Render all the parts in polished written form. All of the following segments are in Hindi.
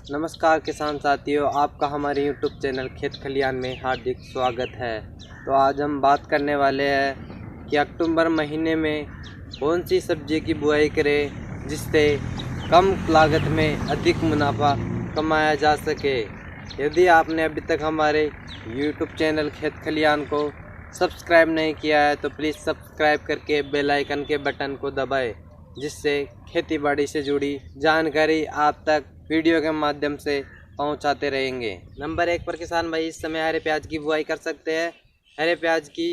नमस्कार किसान साथियों, आपका हमारे YouTube चैनल खेत खलियान में हार्दिक स्वागत है। तो आज हम बात करने वाले हैं कि अक्टूबर महीने में कौन सी सब्जी की बुआई करें जिससे कम लागत में अधिक मुनाफा कमाया जा सके। यदि आपने अभी तक हमारे YouTube चैनल खेत खलियान को सब्सक्राइब नहीं किया है तो प्लीज़ सब्सक्राइब करके बेल आइकन के बटन को दबाएं, जिससे खेती बाड़ी से जुड़ी जानकारी आप तक वीडियो के माध्यम से पहुंचाते रहेंगे। नंबर 1 पर किसान भाई इस समय हरे प्याज की बुआई कर सकते हैं। हरे प्याज की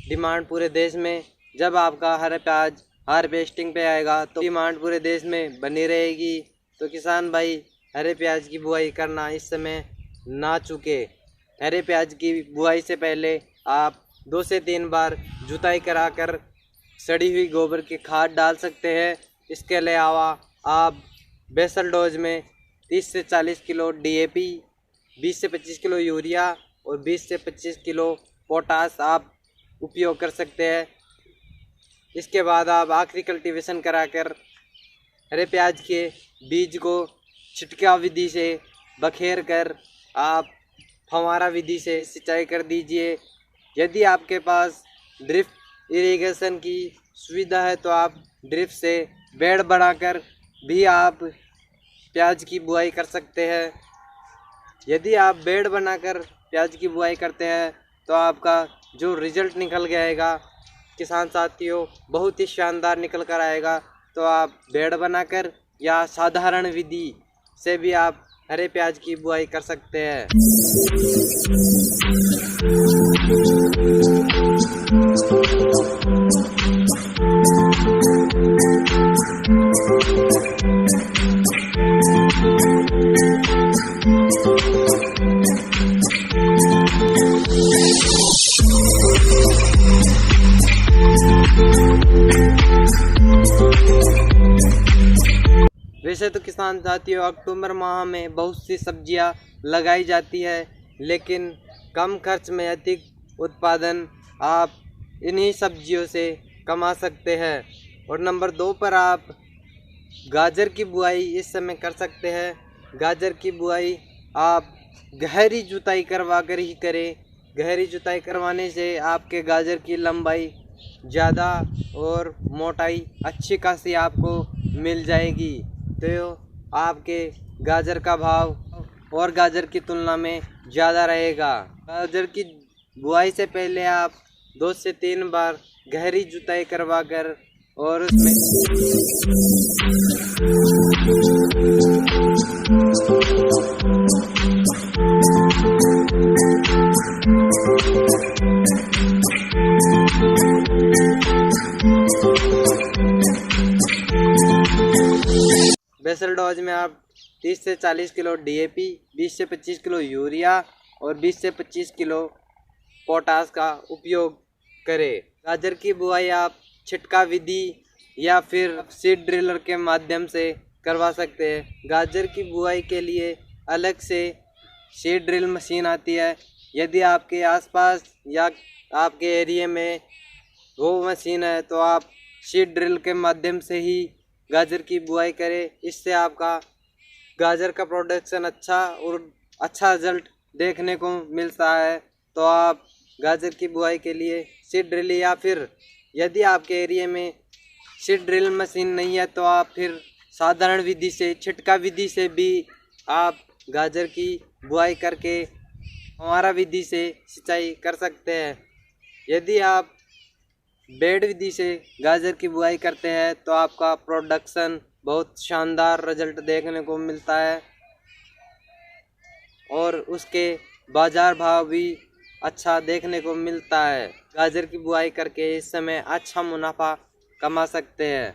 डिमांड पूरे देश में, जब आपका हरे प्याज हार्वेस्टिंग पे आएगा तो डिमांड पूरे देश में बनी रहेगी। तो किसान भाई हरे प्याज की बुआई करना इस समय ना चूके। हरे प्याज की बुआई से पहले आप 2 से 3 बार जुताई कराकर सड़ी हुई गोबर की खाद डाल सकते हैं। इसके अलावा आप बेसल डोज में 30 से 40 किलो DAP, 20 से 25 किलो यूरिया और 20 से 25 किलो पोटास आप उपयोग कर सकते हैं। इसके बाद आप आखिरी कल्टीवेशन कराकर हरे प्याज के बीज को छिटकाव विधि से बखेर कर आप फव्वारा विधि से सिंचाई कर दीजिए। यदि आपके पास ड्रिप इरिगेशन की सुविधा है तो आप ड्रिप से बेड बनाकर भी आप प्याज की बुआई कर सकते हैं। यदि आप बेड बनाकर प्याज की बुआई करते हैं तो आपका जो रिजल्ट निकल के आएगा किसान साथियों बहुत ही शानदार निकल कर आएगा। तो आप बेड बनाकर या साधारण विधि से भी आप हरे प्याज की बुआई कर सकते हैं। वैसे तो किसान साथियों अक्टूबर माह में बहुत सी सब्जियां लगाई जाती है, लेकिन कम खर्च में अधिक उत्पादन आप इन्हीं सब्जियों से कमा सकते हैं। और नंबर 2 पर आप गाजर की बुआई इस समय कर सकते हैं। गाजर की बुआई आप गहरी जुताई करवा कर ही करें। गहरी जुताई करवाने से आपके गाजर की लंबाई ज़्यादा और मोटाई अच्छी खासी आपको मिल जाएगी। तो आपके गाजर का भाव और गाजर की तुलना में ज़्यादा रहेगा। गाजर की बुआई से पहले आप 2 से 3 बार गहरी जुताई करवा कर और उसमें बेसल डोज में आप 30 से 40 किलो DAP, 20 से 25 किलो यूरिया और 20 से 25 किलो पोटास का उपयोग करें। गाजर की बुआई आप छिटका विधि या फिर सीड ड्रिलर के माध्यम से करवा सकते हैं। गाजर की बुआई के लिए अलग से सीड ड्रिल मशीन आती है। यदि आपके आसपास या आपके एरिया में वो मशीन है तो आप सीड ड्रिल के माध्यम से ही गाजर की बुआई करें। इससे आपका गाजर का प्रोडक्शन अच्छा रिजल्ट देखने को मिलता है। तो आप गाजर की बुआई के लिए सीड ड्रिल या फिर यदि आपके एरिया में सीड ड्रिल मशीन नहीं है तो आप फिर साधारण विधि से छिटका विधि से भी आप गाजर की बुआई करके फव्वारा विधि से सिंचाई कर सकते हैं। यदि आप बेड विधि से गाजर की बुआई करते हैं तो आपका प्रोडक्शन बहुत शानदार रिजल्ट देखने को मिलता है और उसके बाजार भाव भी अच्छा देखने को मिलता है। गाजर की बुआई करके इस समय अच्छा मुनाफा कमा सकते हैं।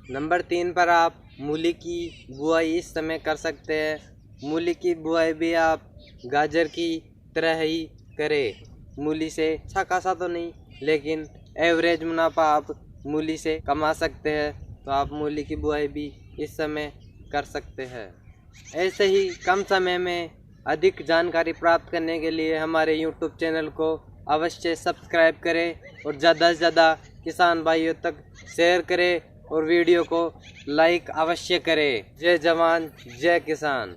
नंबर 3 पर आप मूली की बुआई इस समय कर सकते हैं। मूली की बुआई भी आप गाजर की तरह ही करें। मूली से अच्छा खासा तो नहीं, लेकिन एवरेज मुनाफा आप मूली से कमा सकते हैं। तो आप मूली की बुआई भी इस समय कर सकते हैं। ऐसे ही कम समय में अधिक जानकारी प्राप्त करने के लिए हमारे YouTube चैनल को अवश्य सब्सक्राइब करें और ज़्यादा से ज़्यादा किसान भाइयों तक शेयर करें और वीडियो को लाइक अवश्य करें। जय जवान जय किसान।